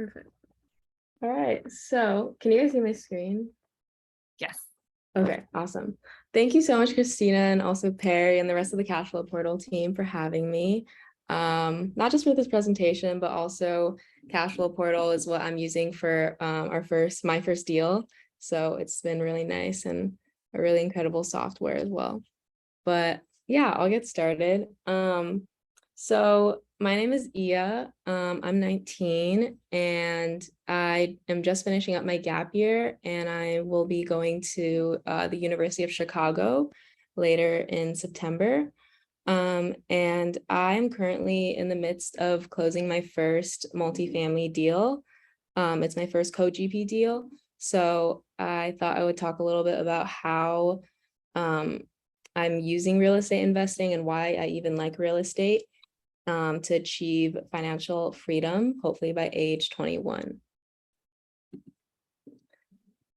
Perfect. All right. So can you guys see my screen? Yes. Okay, awesome. Thank you so much, Christina, and also Perry and the rest of the Cashflow Portal team for having me. Not just for this presentation, but also Cashflow Portal is what I'm using for my first deal. So it's been really nice and a really incredible software as well. But yeah, I'll get started. So my name is Ia. I'm 19 and I am just finishing up my gap year, and I will be going to the University of Chicago later in September. And I'm currently in the midst of closing my first multifamily deal. It's my first co-GP deal. So I thought I would talk a little bit about how I'm using real estate investing and why I even like real estate to achieve financial freedom, hopefully by age 21.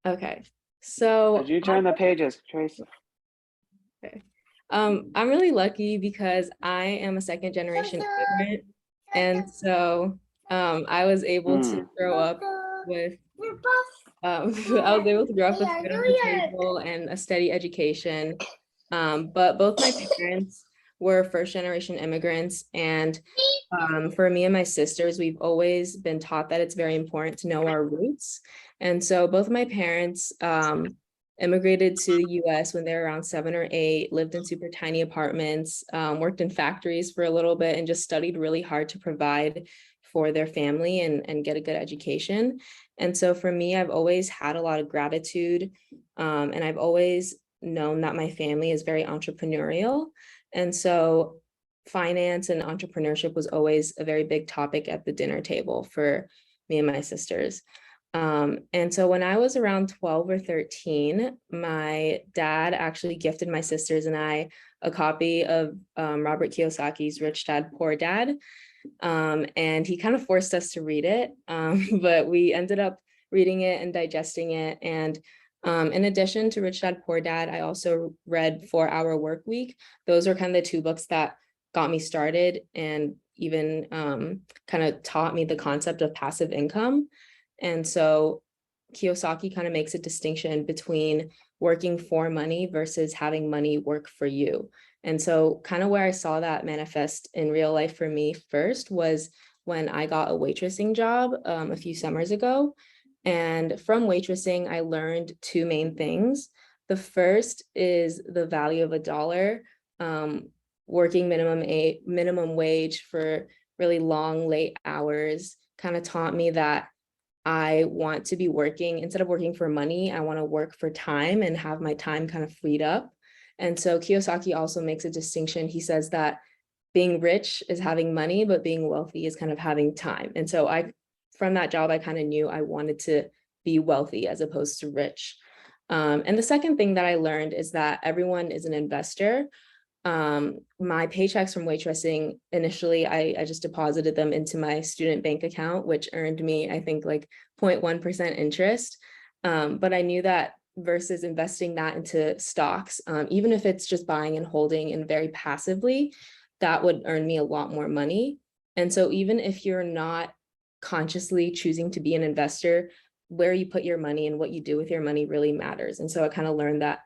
Okay, so Did you turn the pages, Trace? okay. I'm really lucky because I am a second generation immigrant, and so I was able to grow up with I was able to grow up with food on the table and a steady education. But both my parents were first generation immigrants, and for me and my sisters, we've always been taught that it's very important to know our roots. And so both of my parents immigrated to the US when they were around 7 or 8, lived in super tiny apartments, worked in factories for a little bit, and just studied really hard to provide for their family and get a good education. And so for me, I've always had a lot of gratitude, and I've always known that my family is very entrepreneurial. And so finance and entrepreneurship was always a very big topic at the dinner table for me and my sisters. And so when I was around 12 or 13, my dad actually gifted my sisters and I a copy of Robert Kiyosaki's Rich Dad, Poor Dad. And he kind of forced us to read it, but we ended up reading it and digesting it. And in addition to Rich Dad, Poor Dad, I also read 4 Hour Work Week. Those are kind of the 2 books that got me started and even kind of taught me the concept of passive income. And so Kiyosaki kind of makes a distinction between working for money versus having money work for you. And so kind of where I saw that manifest in real life for me first was when I got a waitressing job a few summers ago. And from waitressing, I learned 2 main things. The first is the value of $1, working minimum wage for really long, late hours kind of taught me that I want to be working, instead of working for money, I want to work for time and have my time kind of freed up. And so Kiyosaki also makes a distinction. He says that being rich is having money, but being wealthy is kind of having time. And so from that job, I kind of knew I wanted to be wealthy as opposed to rich. And the second thing that I learned is that everyone is an investor. My paychecks from waitressing, initially, I just deposited them into my student bank account, which earned me, I think, like 0.1% interest. But I knew that versus investing that into stocks, even if it's just buying and holding and very passively, that would earn me a lot more money. And so even if you're not consciously choosing to be an investor, where you put your money and what you do with your money really matters. And so I kind of learned that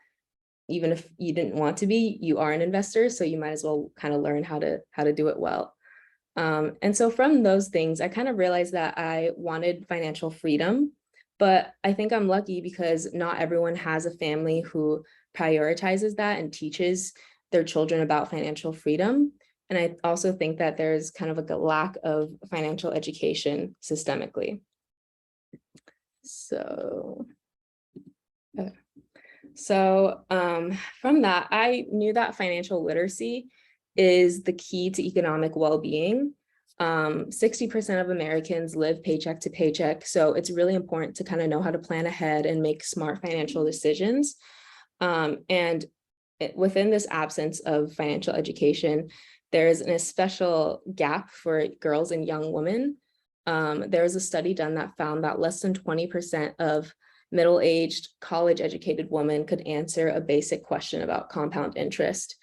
even if you didn't want to be, you are an investor, so you might as well kind of learn how to do it well. And so from those things, I kind of realized that I wanted financial freedom, but I think I'm lucky because not everyone has a family who prioritizes that and teaches their children about financial freedom. And I also think that there's kind of like a lack of financial education systemically. So, okay. So from that, I knew that financial literacy is the key to economic well-being. 60% of Americans live paycheck to paycheck, so it's really important to kind of know how to plan ahead and make smart financial decisions. And within this absence of financial education, there is an especial gap for girls and young women. There was a study done that found that less than 20% of middle-aged, college-educated women could answer a basic question about compound interest,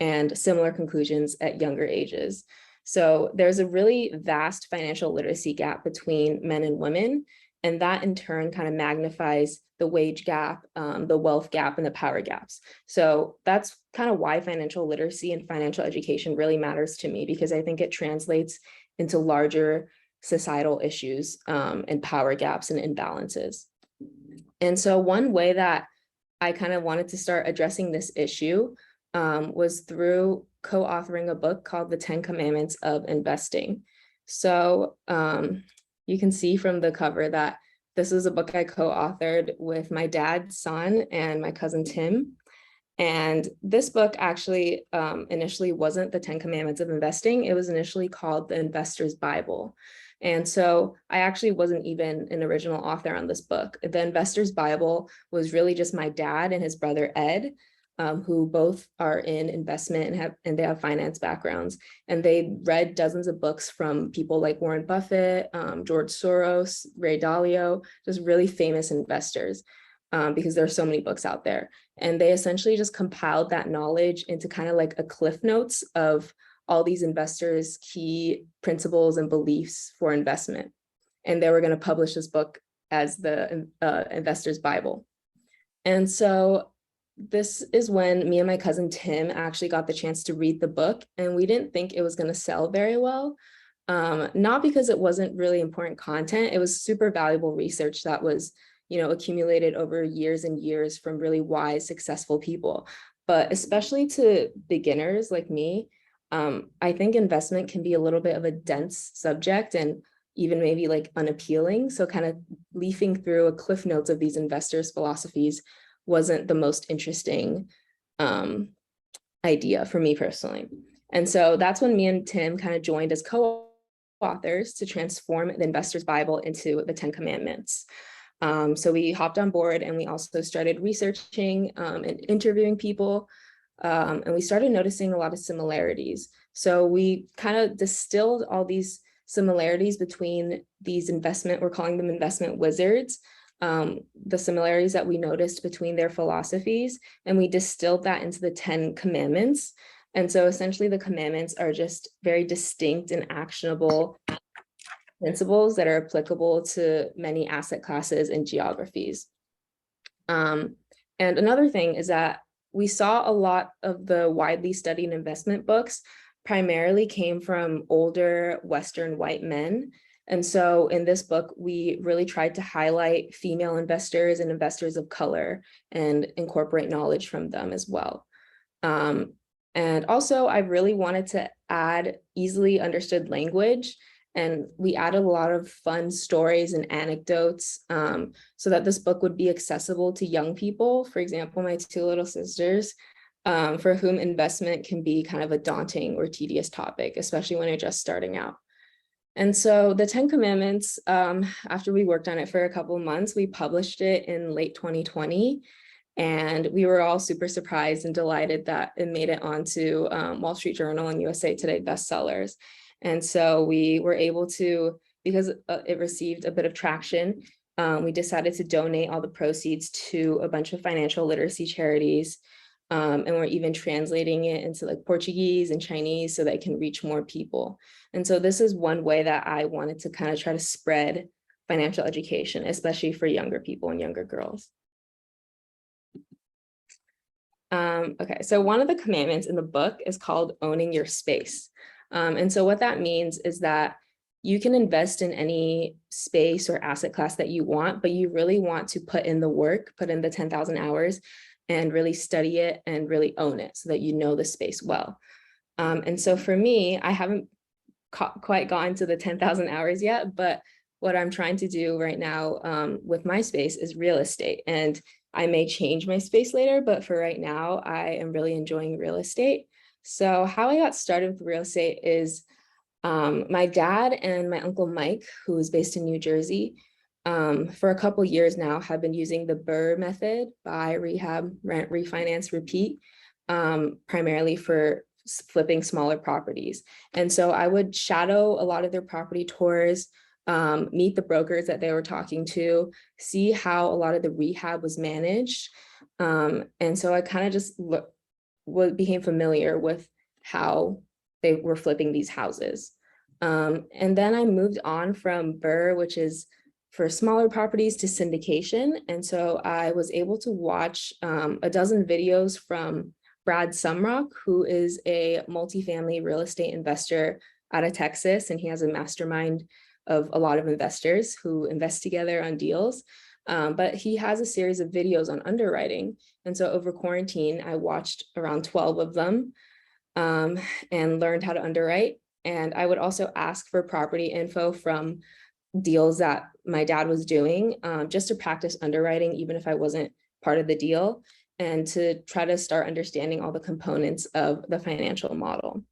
and similar conclusions at younger ages. So there's a really vast financial literacy gap between men and women, and that in turn kind of magnifies the wage gap, the wealth gap, and the power gaps. So that's kind of why financial literacy and financial education really matters to me, because I think it translates into larger societal issues, and power gaps and imbalances. And so one way that I kind of wanted to start addressing this issue, was through co-authoring a book called The 10 Commandments of Investing. So you can see from the cover that this is a book I co-authored with my dad's son and my cousin Tim. And this book actually initially wasn't the 10 Commandments of Investing. It was initially called The Investor's Bible. And so I actually wasn't even an original author on this book. The Investor's Bible was really just my dad and his brother Ed, who both are in investment and they have finance backgrounds. And they read dozens of books from people like Warren Buffett, George Soros, Ray Dalio, just really famous investors, because there are so many books out there. And they essentially just compiled that knowledge into kind of like a cliff notes of all these investors' key principles and beliefs for investment. And they were going to publish this book as the Investor's Bible. And so this is when me and my cousin Tim actually got the chance to read the book, and we didn't think it was going to sell very well. Not because it wasn't really important content. It was super valuable research that was, accumulated over years and years from really wise, successful people. But especially to beginners like me, I think investment can be a little bit of a dense subject and even maybe like unappealing. So kind of leafing through a cliff notes of these investors' philosophies wasn't the most interesting idea for me personally. And so that's when me and Tim kind of joined as co-authors to transform the Investor's Bible into the 10 Commandments. So we hopped on board, and we also started researching and interviewing people, and we started noticing a lot of similarities. So we kind of distilled all these similarities between these we're calling them investment wizards, the similarities that we noticed between their philosophies, and we distilled that into the 10 commandments. And so essentially the commandments are just very distinct and actionable principles that are applicable to many asset classes and geographies. And another thing is that we saw a lot of the widely studied investment books primarily came from older Western white men. And so in this book, we really tried to highlight female investors and investors of color and incorporate knowledge from them as well. And also, I really wanted to add easily understood language, and we added a lot of fun stories and anecdotes, so that this book would be accessible to young people. For example, my two little sisters, for whom investment can be kind of a daunting or tedious topic, especially when they're just starting out. And so the 10 Commandments, after we worked on it for a couple of months, we published it in late 2020. And we were all super surprised and delighted that it made it onto Wall Street Journal and USA Today bestsellers. And so we were able to, because it received a bit of traction, we decided to donate all the proceeds to a bunch of financial literacy charities. And we're even translating it into like Portuguese and Chinese so that it can reach more people. And so this is one way that I wanted to kind of try to spread financial education, especially for younger people and younger girls. Okay, so one of the commandments in the book is called owning your space. And so what that means is that you can invest in any space or asset class that you want, but you really want to put in the work, put in the 10,000 hours and really study it and really own it so that you know the space well. And so for me, I haven't quite gotten to the 10,000 hours yet, but what I'm trying to do right now with my space is real estate. And I may change my space later, but for right now, I am really enjoying real estate. So how I got started with real estate is my dad and my uncle Mike, who is based in New Jersey, for a couple years now have been using the BRRRR method, buy, rehab, rent, refinance, repeat, primarily for flipping smaller properties. And so I would shadow a lot of their property tours, meet the brokers that they were talking to, see how a lot of the rehab was managed. And so I kind of just became familiar with how they were flipping these houses. And then I moved on from BRRRR, which is for smaller properties, to syndication. And so I was able to watch a dozen videos from Brad Sumrock, who is a multifamily real estate investor out of Texas, and he has a mastermind of a lot of investors who invest together on deals. But he has a series of videos on underwriting. And so over quarantine, I watched around 12 of them and learned how to underwrite. And I would also ask for property info from deals that my dad was doing, just to practice underwriting, even if I wasn't part of the deal, and to try to start understanding all the components of the financial model.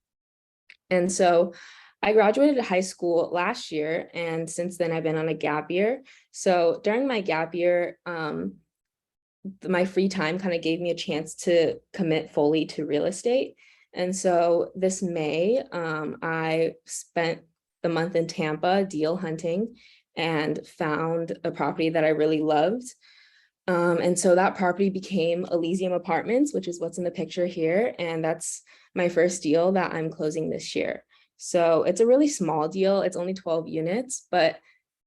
And so I graduated high school last year, and since then I've been on a gap year. So during my gap year, my free time kind of gave me a chance to commit fully to real estate. And so this May, I spent the month in Tampa deal hunting and found a property that I really loved. And so that property became Elysium Apartments, which is what's in the picture here. And that's my first deal that I'm closing this year. So it's a really small deal. It's only 12 units, but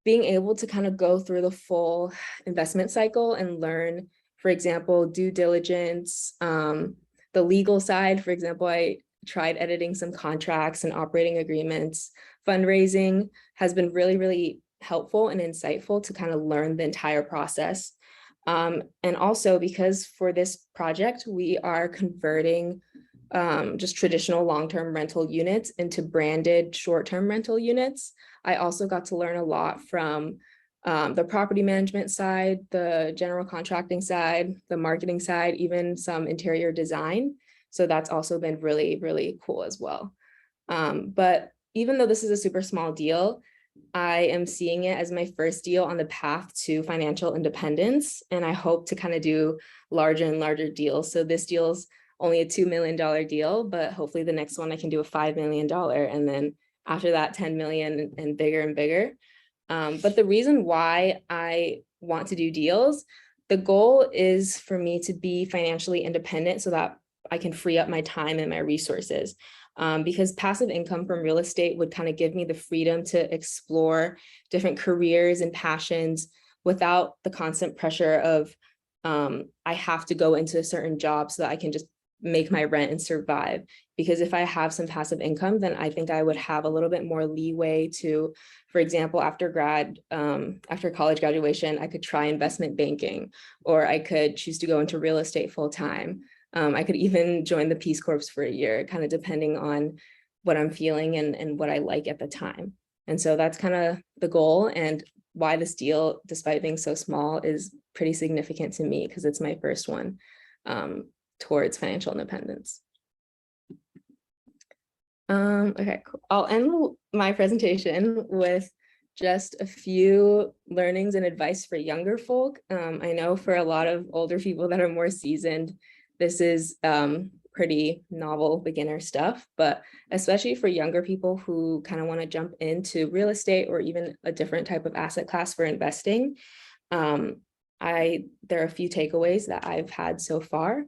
being able to kind of go through the full investment cycle and learn, for example, due diligence, the legal side. For example, I tried editing some contracts and operating agreements. Fundraising has been really, really helpful and insightful to kind of learn the entire process. And also because for this project, we are converting just traditional long-term rental units into branded short-term rental units. I also got to learn a lot from the property management side, the general contracting side, the marketing side, even some interior design. So that's also been really, really cool as well. But even though this is a super small deal, I am seeing it as my first deal on the path to financial independence. And I hope to kind of do larger and larger deals. So this deal's only a $2 million deal, but hopefully the next one I can do a $5 million. And then after that, 10 million and bigger and bigger. But the reason why I want to do deals, the goal is for me to be financially independent so that I can free up my time and my resources. Because passive income from real estate would kind of give me the freedom to explore different careers and passions without the constant pressure of I have to go into a certain job so that I can just make my rent and survive. Because if I have some passive income, then I think I would have a little bit more leeway to, for example, after college graduation, I could try investment banking, or I could choose to go into real estate full time. I could even join the Peace Corps for a year, kind of depending on what I'm feeling and what I like at the time. And so that's kind of the goal, and why this deal, despite being so small, is pretty significant to me because it's my first one towards financial independence. Okay, cool. I'll end my presentation with just a few learnings and advice for younger folk. I know for a lot of older people that are more seasoned, this is pretty novel beginner stuff, but especially for younger people who kind of want to jump into real estate or even a different type of asset class for investing, there are a few takeaways that I've had so far.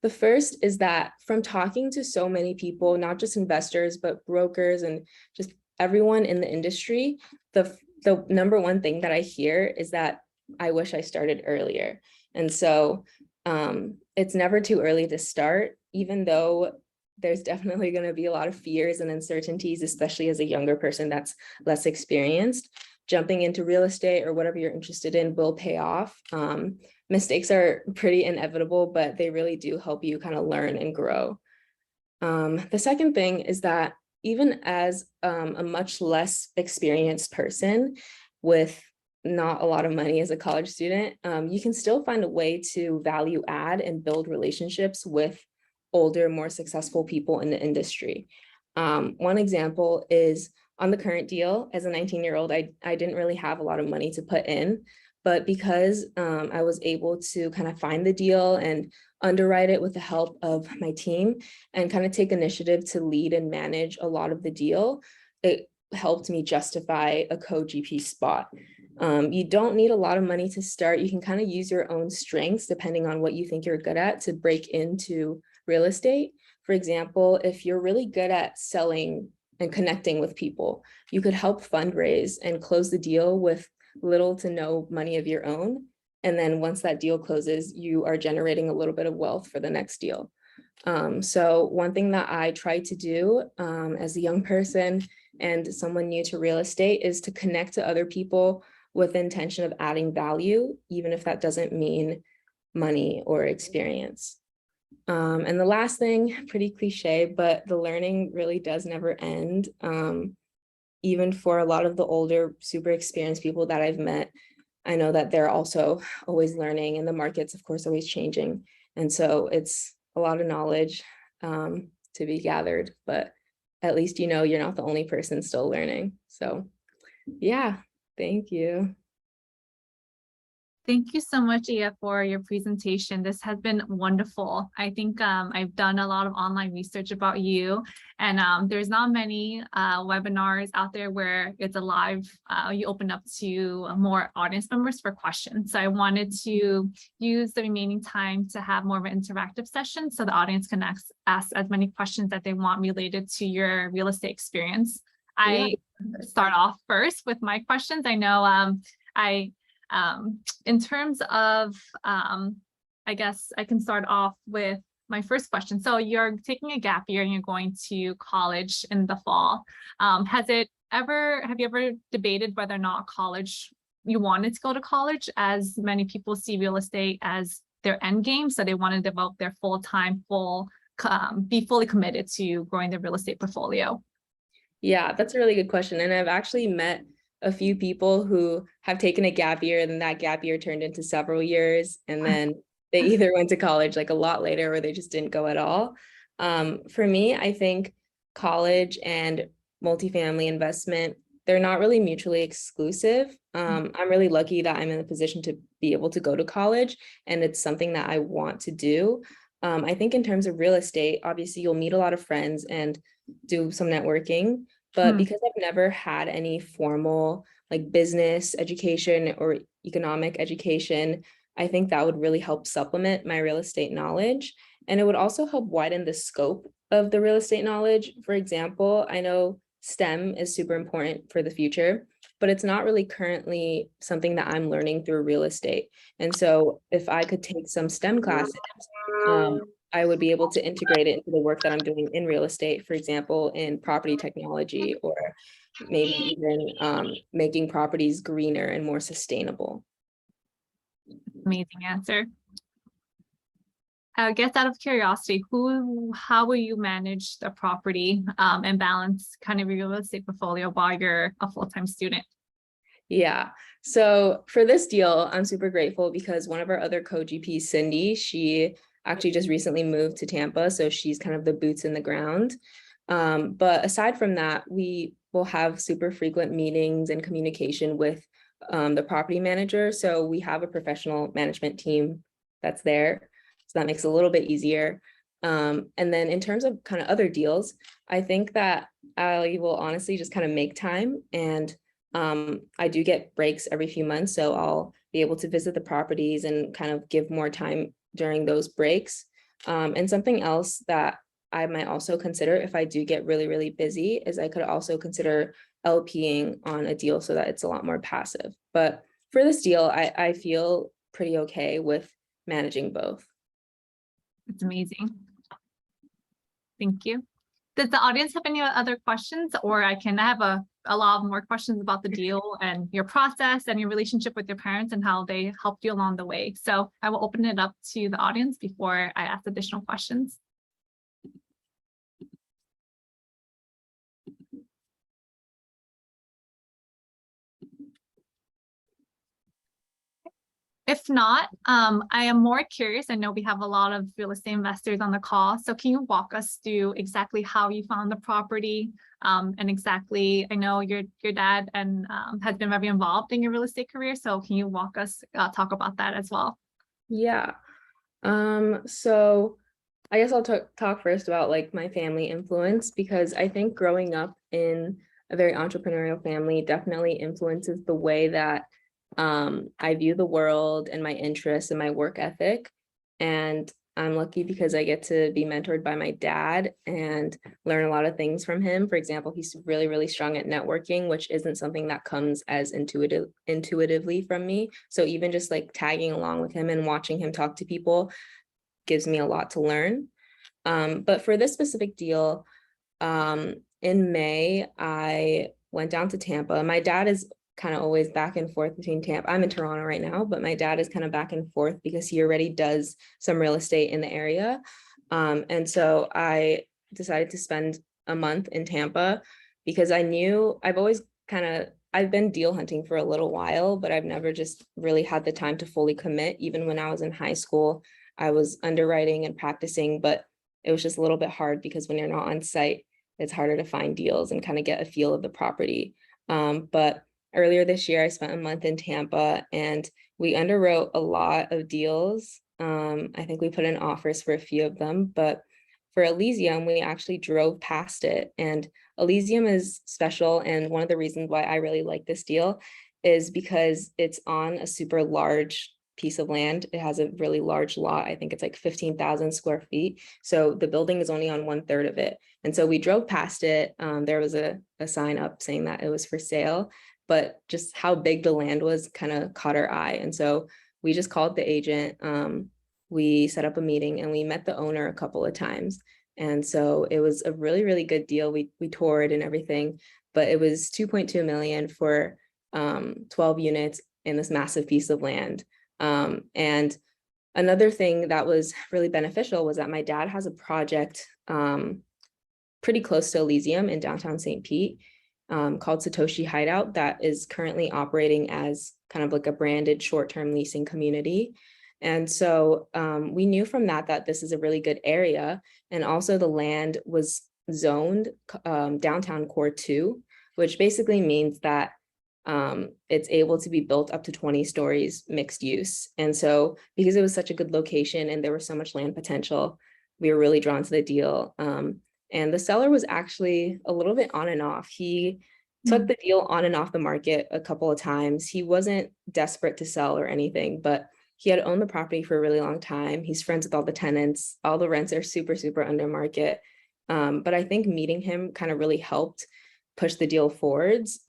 The first is that from talking to so many people, not just investors, but brokers and just everyone in the industry, the number one thing that I hear is that I wish I started earlier. And so it's never too early to start, even though there's definitely going to be a lot of fears and uncertainties, especially as a younger person that's less experienced. Jumping into real estate or whatever you're interested in will pay off. Mistakes are pretty inevitable, but they really do help you kind of learn and grow. The second thing is that even as a much less experienced person with not a lot of money as a college student, you can still find a way to value add and build relationships with older, more successful people in the industry. One example is on the current deal. As a 19-year-old, I didn't really have a lot of money to put in, but because I was able to kind of find the deal and underwrite it with the help of my team and kind of take initiative to lead and manage a lot of the deal, it helped me justify a co-GP spot. You don't need a lot of money to start. You can kind of use your own strengths depending on what you think you're good at to break into real estate. For example, if you're really good at selling and connecting with people, you could help fundraise and close the deal with little to no money of your own. And then once that deal closes, you are generating a little bit of wealth for the next deal. So one thing that I try to do as a young person and someone new to real estate is to connect to other people with the intention of adding value, even if that doesn't mean money or experience. And the last thing, pretty cliche, but the learning really does never end. Even for a lot of the older, super experienced people that I've met, I know that they're also always learning, and the market's of course always changing. And so it's a lot of knowledge to be gathered, but at least you know you're not the only person still learning. So yeah, thank you. Thank you so much, Ia, for your presentation. This has been wonderful. I think I've done a lot of online research about you, and there's not many webinars out there where it's a live, you open up to more audience members for questions. So I wanted to use the remaining time to have more of an interactive session so the audience can ask as many questions that they want related to your real estate experience. I start off first with my questions. I know in terms of, I guess I can start off with my first question. So you're taking a gap year and you're going to college in the fall. Have you ever debated whether or not you wanted to go to college, as many people see real estate as their end game? So they want to develop their full-time, be fully committed to growing their real estate portfolio. Yeah, that's a really good question. And I've actually met a few people who have taken a gap year, and then that gap year turned into several years, and then they either went to college like a lot later or they just didn't go at all. For me, I think college and multifamily investment, they're not really mutually exclusive. I'm really lucky that I'm in a position to be able to go to college, and it's something that I want to do. I think in terms of real estate, obviously you'll meet a lot of friends and do some networking. But because I've never had any formal like business education or economic education, I think that would really help supplement my real estate knowledge. And it would also help widen the scope of the real estate knowledge. For example, I know STEM is super important for the future, but it's not really currently something that I'm learning through real estate. And so if I could take some STEM classes, I would be able to integrate it into the work that I'm doing in real estate, for example, in property technology, or maybe even making properties greener and more sustainable. Amazing answer. I guess out of curiosity, how will you manage the property and balance kind of your real estate portfolio while you're a full-time student? Yeah, so for this deal, I'm super grateful because one of our other co-GPs, Cindy, she actually just recently moved to Tampa, so she's kind of the boots in the ground. But aside from that, we will have super frequent meetings and communication with the property manager. So we have a professional management team that's there. So that makes it a little bit easier. And then in terms of kind of other deals, I think that I will honestly just kind of make time, and I do get breaks every few months. So I'll be able to visit the properties and kind of give more time during those breaks. And something else that I might also consider if I do get really, really busy is I could also consider LPing on a deal so that it's a lot more passive. But for this deal, I feel pretty okay with managing both. It's amazing. Thank you. Does the audience have any other questions, or I have a lot more questions about the deal and your process and your relationship with your parents and how they helped you along the way. So I will open it up to the audience before I ask additional questions. If not, I am more curious. I know we have a lot of real estate investors on the call. So can you walk us through exactly how you found the property, and exactly, I know your dad and has been very involved in your real estate career. So can you walk us, talk about that as well? Yeah. So I guess I'll talk first about like my family influence, because I think growing up in a very entrepreneurial family definitely influences the way that I view the world and my interests and my work ethic. And I'm lucky because I get to be mentored by my dad and learn a lot of things from him. For example, he's really, really strong at networking, which isn't something that comes as intuitively from me. So even just like tagging along with him and watching him talk to people gives me a lot to learn. But for this specific deal, in May, I went down to Tampa. My dad is kind of always back and forth between Tampa. I'm in Toronto right now, but my dad is kind of back and forth because he already does some real estate in the area. And so I decided to spend a month in Tampa because I knew I've been deal hunting for a little while, but I've never just really had the time to fully commit. Even when I was in high school, I was underwriting and practicing, but it was just a little bit hard because when you're not on site, it's harder to find deals and kind of get a feel of the property. But earlier this year, I spent a month in Tampa and we underwrote a lot of deals. I think we put in offers for a few of them, but for Elysium, we actually drove past it. And Elysium is special. And one of the reasons why I really like this deal is because it's on a super large piece of land. It has a really large lot. I think it's like 15,000 square feet. So the building is only on 1/3 of it. And so we drove past it. There was a sign up saying that it was for sale, but just how big the land was kind of caught our eye. And so we just called the agent. We set up a meeting and we met the owner a couple of times. And so it was a really, really good deal. We toured and everything, but it was 2.2 million for 12 units in this massive piece of land. And another thing that was really beneficial was that my dad has a project pretty close to Elysium in downtown St. Pete called Satoshi Hideout that is currently operating as kind of like a branded short-term leasing community. And so we knew from that this is a really good area. And also the land was zoned downtown core 2, which basically means that it's able to be built up to 20 stories mixed use. And so because it was such a good location and there was so much land potential, we were really drawn to the deal. And the seller was actually a little bit on and off. He took the deal on and off the market a couple of times. He wasn't desperate to sell or anything, but he had owned the property for a really long time. He's friends with all the tenants. All the rents are super, super under market. But I think meeting him kind of really helped push the deal forwards.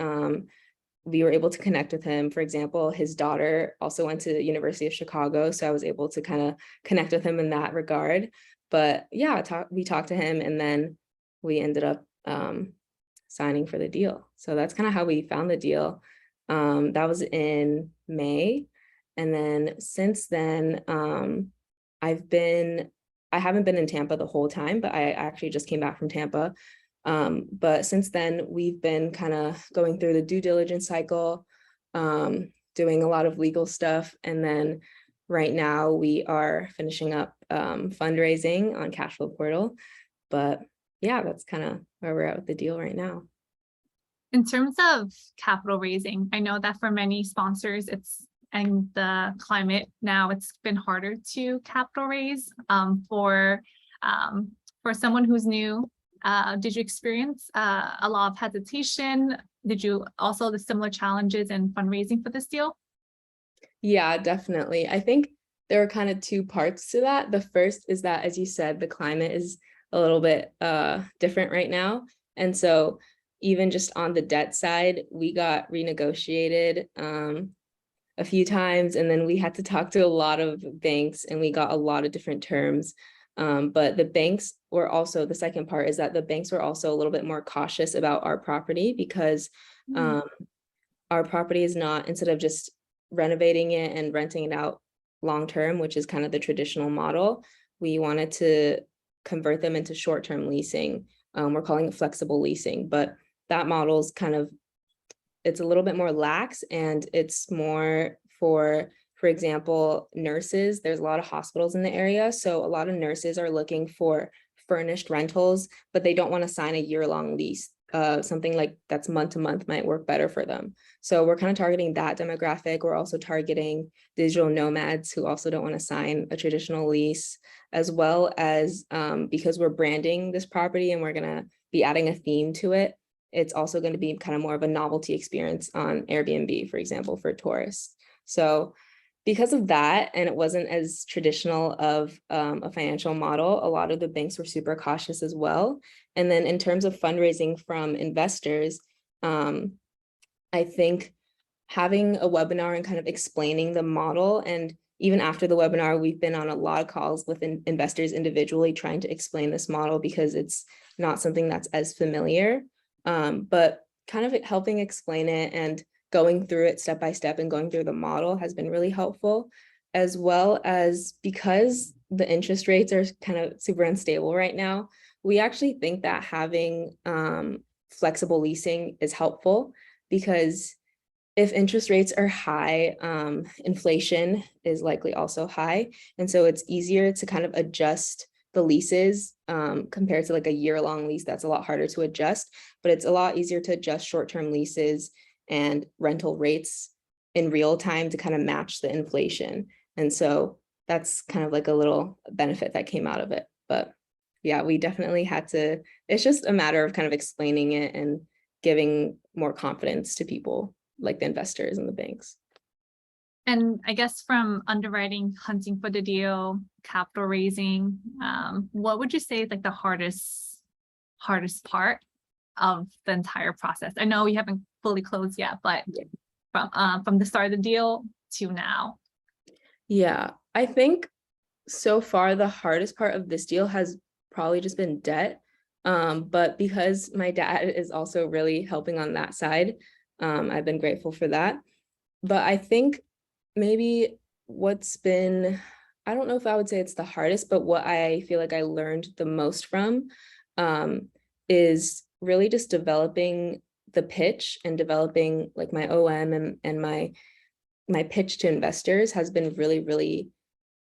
We were able to connect with him. For example, his daughter also went to the University of Chicago, so I was able to kind of connect with him in that regard. But yeah, we talked to him and then we ended up signing for the deal. So that's kind of how we found the deal. That was in May. And then since then, I haven't been in Tampa the whole time, but I actually just came back from Tampa. But since then, we've been kind of going through the due diligence cycle, doing a lot of legal stuff. And then right now we are finishing up fundraising on Cashflow Portal. But yeah, that's kind of where we're at with the deal right now. In terms of capital raising, I know that for many sponsors, and the climate now, it's been harder to capital raise. For someone who's new, did you experience a lot of hesitation? Did you also the similar challenges in fundraising for this deal? Yeah, definitely. I think there are kind of two parts to that. The first is that, as you said, the climate is a little bit different right now. And so even just on the debt side, we got renegotiated a few times, and then we had to talk to a lot of banks and we got a lot of different terms. But the banks were also, the second part is that the banks were also a little bit more cautious about our property because our property is not, instead of just renovating it and renting it out long-term, which is kind of the traditional model, we wanted to convert them into short-term leasing. We're calling it flexible leasing, but that model is kind of, it's a little bit more lax and it's more for example, nurses. There's a lot of hospitals in the area. So a lot of nurses are looking for furnished rentals, but they don't want to sign a year-long lease. Something like that's month to month might work better for them. So we're kind of targeting that demographic. We're also targeting digital nomads who also don't want to sign a traditional lease, as well as because we're branding this property and we're going to be adding a theme to it. It's also going to be kind of more of a novelty experience on Airbnb, for example, for tourists. So because of that, and it wasn't as traditional of a financial model, a lot of the banks were super cautious as well. And then in terms of fundraising from investors, I think having a webinar and kind of explaining the model, and even after the webinar, we've been on a lot of calls with investors individually trying to explain this model because it's not something that's as familiar, but kind of helping explain it and going through it step by step and going through the model has been really helpful, as well as because the interest rates are kind of super unstable right now. We actually think that having flexible leasing is helpful because if interest rates are high, inflation is likely also high. And so it's easier to kind of adjust the leases compared to like a year-long lease that's a lot harder to adjust, but it's a lot easier to adjust short-term leases and rental rates in real time to kind of match the inflation. And so that's kind of like a little benefit that came out of it. But yeah, we definitely had to, it's just a matter of kind of explaining it and giving more confidence to people like the investors and the banks. And I guess from underwriting, hunting for the deal, capital raising, what would you say is like the hardest part of the entire process? I know we haven't fully closed yet, but from the start of the deal to now. Yeah, I think so far the hardest part of this deal has probably just been debt. But because my dad is also really helping on that side, I've been grateful for that. But I think maybe what's been, I don't know if I would say it's the hardest, but what I feel like I learned the most from is really just developing the pitch and developing like my OM and my pitch to investors has been really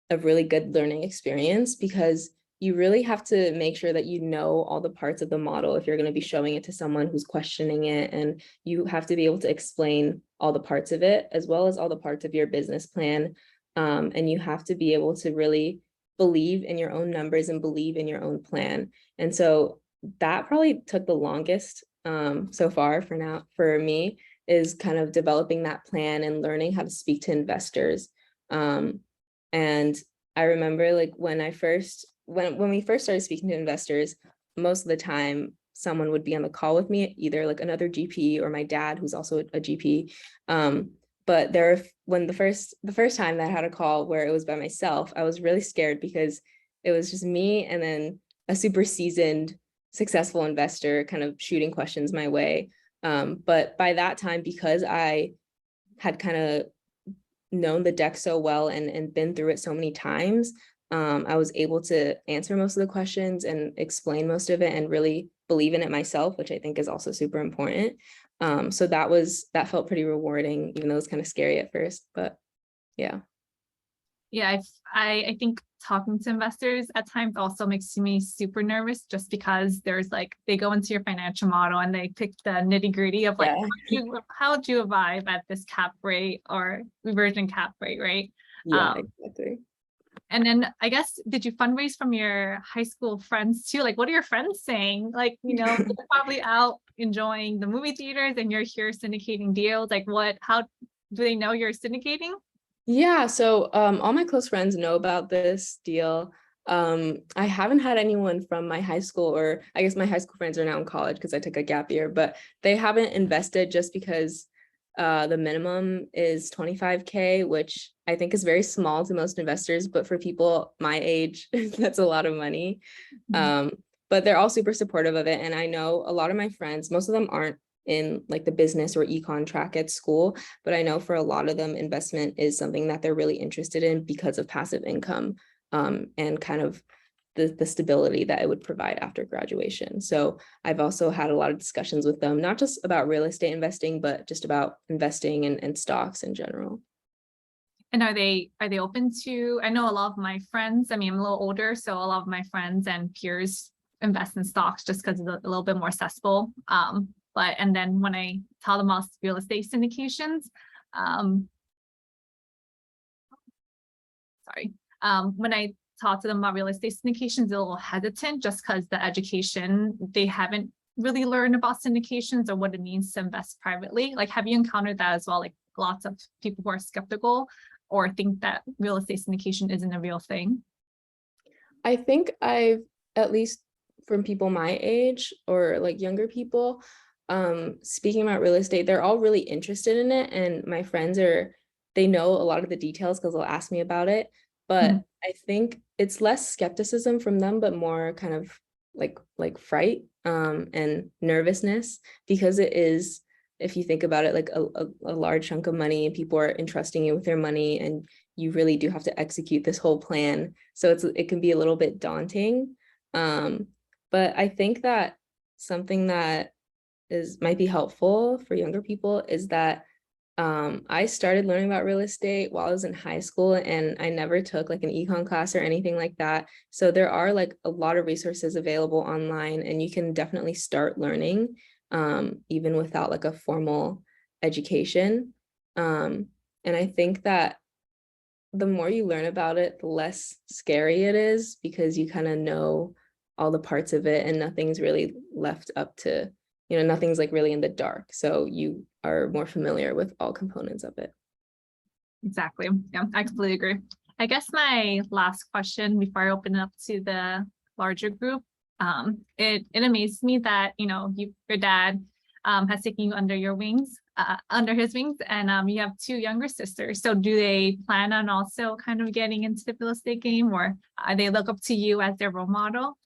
a really good learning experience, because you really have to make sure that you know all the parts of the model if you're going to be showing it to someone who's questioning it, and you have to be able to explain all the parts of it as well as all the parts of your business plan, and you have to be able to really believe in your own numbers and believe in your own plan. And so that probably took the longest so far for now for me, is kind of developing that plan and learning how to speak to investors. And I remember like when we first started speaking to investors, most of the time someone would be on the call with me, either like another GP or my dad, who's also a GP. But when the first time that I had a call where it was by myself, I was really scared because it was just me and then a super seasoned, successful investor kind of shooting questions my way. But by that time, because I had kind of known the deck so well and been through it so many times, I was able to answer most of the questions and explain most of it and really believe in it myself, which I think is also super important. So that felt pretty rewarding, even though it was kind of scary at first, but yeah. Yeah, I think talking to investors at times also makes me super nervous, just because there's like, they go into your financial model and they pick the nitty gritty of like, how would you arrive at this cap rate or reversion cap rate, right? Yeah, exactly. And then I guess, did you fundraise from your high school friends too? Like, what are your friends saying? Like, they're probably out enjoying the movie theaters and you're here syndicating deals. Like how do they know you're syndicating? Yeah, so all my close friends know about this deal. I haven't had anyone from my high school, or I guess my high school friends are now in college because I took a gap year, but they haven't invested just because the minimum is 25K, which I think is very small to most investors, but for people my age, that's a lot of money. But they're all super supportive of it. And I know a lot of my friends, most of them aren't in like the business or econ track at school, but I know for a lot of them, investment is something that they're really interested in because of passive income, and kind of the stability that it would provide after graduation. So I've also had a lot of discussions with them, not just about real estate investing, but just about investing and stocks in general. And are they open to, I know a lot of my friends, I mean, I'm a little older, so a lot of my friends and peers invest in stocks just because it's a little bit more accessible. And then when I tell them about real estate syndications, when I talk to them about real estate syndications, they're a little hesitant just because the education, they haven't really learned about syndications or what it means to invest privately. Like, have you encountered that as well? Like lots of people who are skeptical or think that real estate syndication isn't a real thing? I think I've, at least from people my age or like younger people, speaking about real estate, they're all really interested in it. And my friends are, they know a lot of the details because they'll ask me about it. Mhm. But I think it's less skepticism from them, but more kind of like fright and nervousness, because it is, if you think about it, like a large chunk of money, and people are entrusting you with their money, and you really do have to execute this whole plan. So it can be a little bit daunting. Um, but I think that something that is might be helpful for younger people is that I started learning about real estate while I was in high school, and I never took like an econ class or anything like that. So there are like a lot of resources available online, and you can definitely start learning even without like a formal education. And I think that the more you learn about it, the less scary it is, because you kind of know all the parts of it and nothing's really left up to, nothing's like really in the dark. So you are more familiar with all components of it. Exactly. Yeah, I completely agree. I guess my last question before I open it up to the larger group, it amazes me that your dad has taken you under your wings, under his wings, and you have two younger sisters. So do they plan on also kind of getting into the real estate game, or they look up to you as their role model?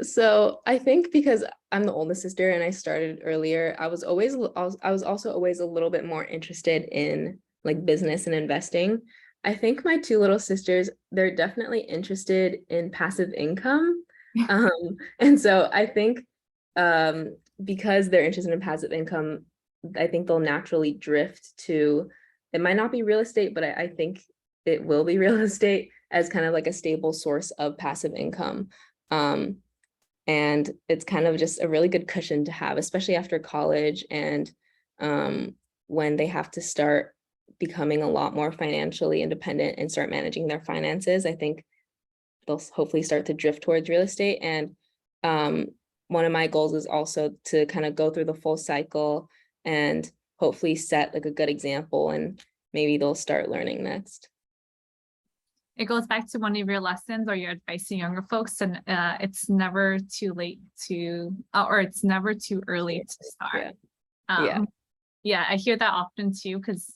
So I think because I'm the oldest sister and I started earlier, I was also always a little bit more interested in like business and investing. I think my two little sisters, they're definitely interested in passive income. And so I think because they're interested in passive income, I think they'll naturally drift to, it might not be real estate, but I think it will be real estate as kind of like a stable source of passive income. Um, and it's kind of just a really good cushion to have, especially after college and when they have to start becoming a lot more financially independent and start managing their finances. I think they'll hopefully start to drift towards real estate. And um, one of my goals is also to kind of go through the full cycle and hopefully set like a good example, and maybe they'll start learning next. It goes back to one of your lessons or your advice to younger folks, and it's never too late to, or it's never too early to start. Yeah. Yeah. Um, yeah, I hear that often too, because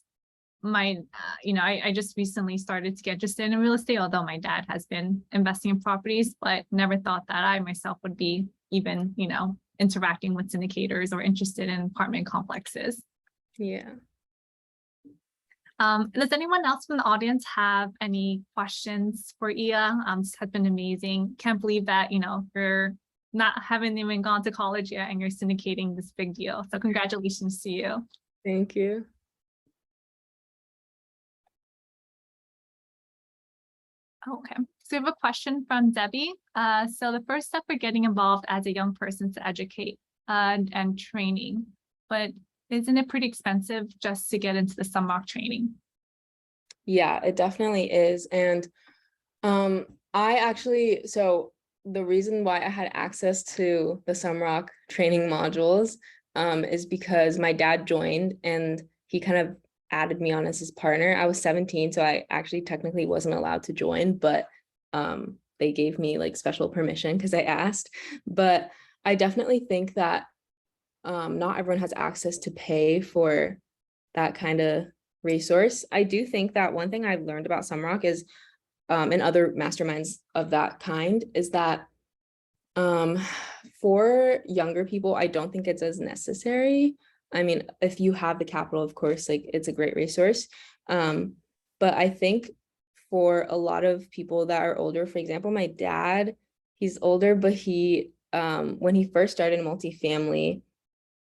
I just recently started to get interested in real estate, although my dad has been investing in properties, but never thought that I myself would be even, interacting with syndicators or interested in apartment complexes. Yeah. Does anyone else from the audience have any questions for Ia? This has been amazing. Can't believe that, you're not having even gone to college yet and you're syndicating this big deal. So congratulations to you. Thank you. Okay, so we have a question from Debbie. So the first step for getting involved as a young person to educate and training, but isn't it pretty expensive just to get into the Sunrock training? Yeah, it definitely is. And I actually, so the reason why I had access to the Sunrock training modules is because my dad joined and he kind of added me on as his partner. I was 17, so I actually technically wasn't allowed to join, but they gave me like special permission because I asked. But I definitely think that not everyone has access to pay for that kind of resource. I do think that one thing I've learned about Sunrock is and other masterminds of that kind is that um, for younger people, I don't think it's as necessary. I mean, if you have the capital, of course, like it's a great resource. But I think for a lot of people that are older, for example, my dad, he's older, but he when he first started multifamily,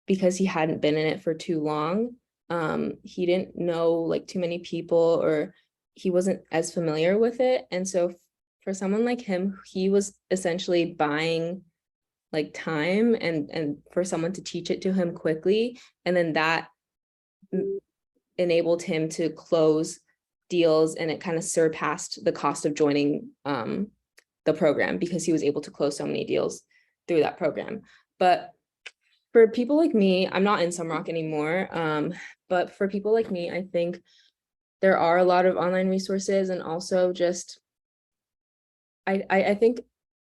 because he hadn't been in it for too long, he didn't know like too many people, or he wasn't as familiar with it. And so for someone like him, he was essentially buying like time and for someone to teach it to him quickly. And then that enabled him to close deals, and it kind of surpassed the cost of joining the program because he was able to close so many deals through that program. But for people like me, I'm not in Sunrock anymore. But for people like me, I think there are a lot of online resources, and also just I think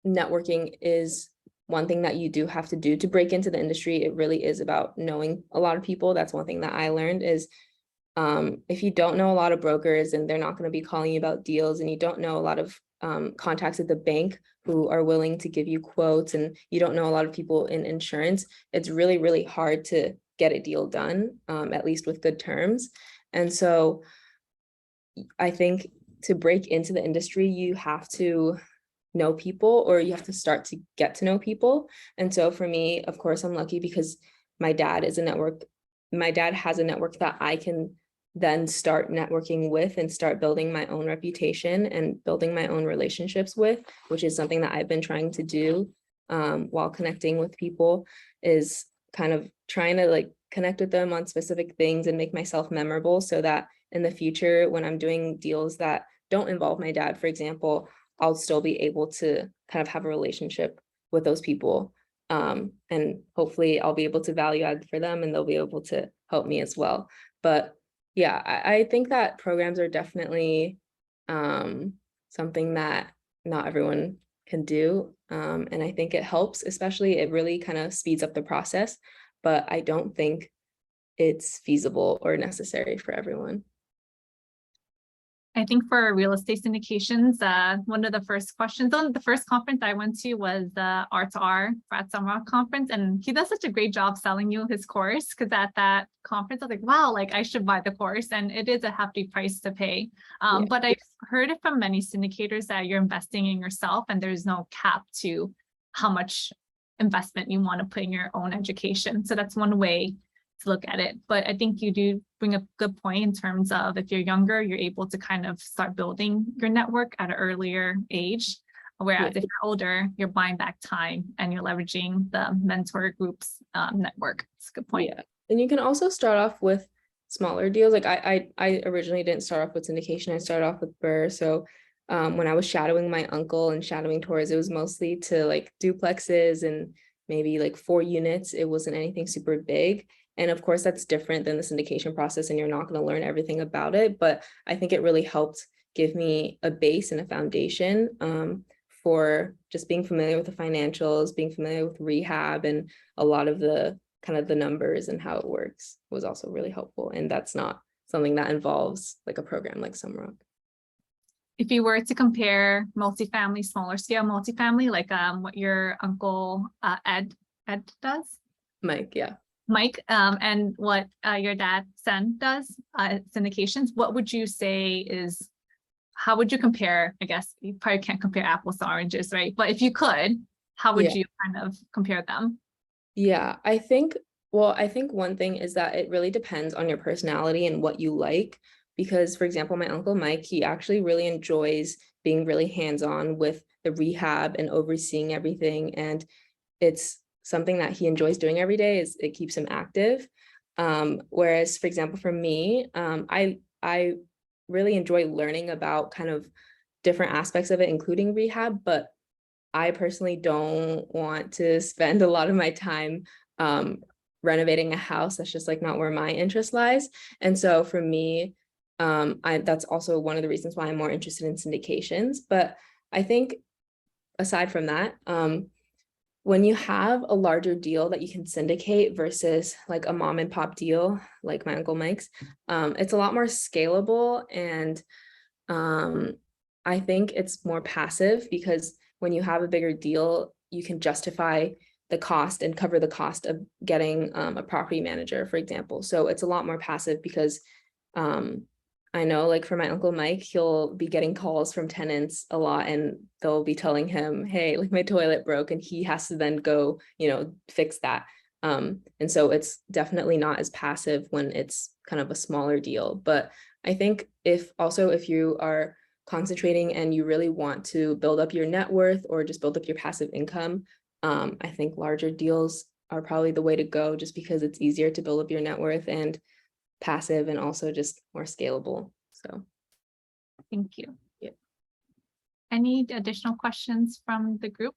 networking is one thing that you do have to do to break into the industry. It really is about knowing a lot of people. That's one thing that I learned is if you don't know a lot of brokers and they're not going to be calling you about deals, and you don't know a lot of contacts at the bank who are willing to give you quotes, and you don't know a lot of people in insurance, it's really, really hard to get a deal done, at least with good terms. And so I think to break into the industry, you have to know people, or you have to start to get to know people. And so for me, of course, I'm lucky because my dad is a network. My dad has a network that I can then start networking with and start building my own reputation and building my own relationships with, which is something that I've been trying to do while connecting with people, is kind of trying to like connect with them on specific things and make myself memorable, so that in the future, when I'm doing deals that don't involve my dad, for example, I'll still be able to kind of have a relationship with those people. And hopefully I'll be able to value add for them, and they'll be able to help me as well. But yeah, I think that programs are definitely something that not everyone can do. And I think it helps, especially it really kind of speeds up the process, but I don't think it's feasible or necessary for everyone. I think for real estate syndications, one of the first questions on the first conference I went to was the R2R Brad Sumrock conference, and he does such a great job selling you his course, because at that conference I was like, wow, like I should buy the course, and it is a hefty price to pay. Yeah. But I've heard it from many syndicators that you're investing in yourself, and there's no cap to how much investment you want to put in your own education. So that's one way to look at it. But I think you do bring a good point in terms of if you're younger, you're able to kind of start building your network at an earlier age. Whereas if you're older, you're buying back time and you're leveraging the mentor group's network. It's a good point. Yeah. And you can also start off with smaller deals. Like I originally didn't start off with syndication. I started off with Burr. So when I was shadowing my uncle and shadowing tours, it was mostly to like duplexes and maybe like 4 units. It wasn't anything super big. And of course, that's different than the syndication process, and you're not going to learn everything about it. But I think it really helped give me a base and a foundation for just being familiar with the financials, being familiar with rehab, and a lot of the kind of the numbers and how it works was also really helpful. And that's not something that involves like a program like Sumrock. If you were to compare multifamily, smaller scale multifamily, like what your uncle Ed does, Mike, yeah. Mike, and what your dad Sen does, syndications, what would you say is, how would you compare? I guess you probably can't compare apples to oranges, right? But if you could, how would you kind of compare them? Yeah, I think one thing is that it really depends on your personality and what you like. Because, for example, my uncle Mike, he actually really enjoys being really hands-on with the rehab and overseeing everything. And it's something that he enjoys doing every day. Is it keeps him active. Whereas, for example, for me, I really enjoy learning about kind of different aspects of it, including rehab, but I personally don't want to spend a lot of my time renovating a house. That's just like not where my interest lies. And so for me, that's also one of the reasons why I'm more interested in syndications. But I think aside from that, when you have a larger deal that you can syndicate versus like a mom and pop deal, like my Uncle Mike's, it's a lot more scalable. And I think it's more passive, because when you have a bigger deal, you can justify the cost and cover the cost of getting a property manager, for example. So it's a lot more passive, because I know like for my Uncle Mike, he'll be getting calls from tenants a lot, and they'll be telling him, hey, like my toilet broke, and he has to then go, fix that. And so it's definitely not as passive when it's kind of a smaller deal. But I think if you are concentrating and you really want to build up your net worth or just build up your passive income, I think larger deals are probably the way to go, just because it's easier to build up your net worth and passive, and also just more scalable. So Thank you. yeah. Any additional questions from the group?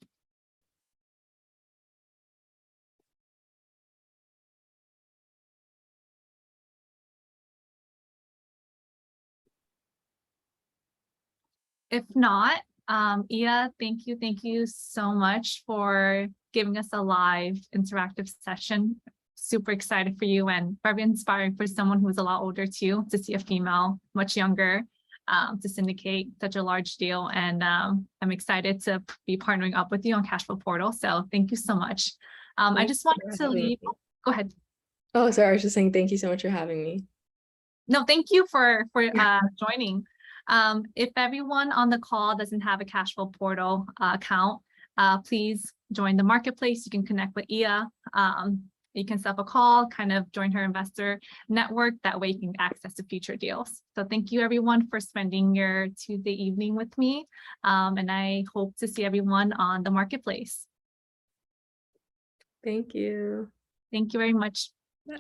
If not, Ia, thank you so much for giving us a live interactive session. Super excited for you and very inspiring for someone who's a lot older too, to see a female much younger to syndicate such a large deal. And I'm excited to be partnering up with you on Cashflow Portal. So thank you so much. I Thank just you wanted for to having leave. me. Go ahead. Oh, sorry, I was just saying thank you so much for having me. No, thank you for joining. If everyone on the call doesn't have a Cashflow Portal account, please join the marketplace. You can connect with Ia. You can set up a call, kind of join her investor network. That way you can access the future deals. So thank you everyone for spending your Tuesday evening with me. And I hope to see everyone on the marketplace. Thank you. Thank you very much. Yeah.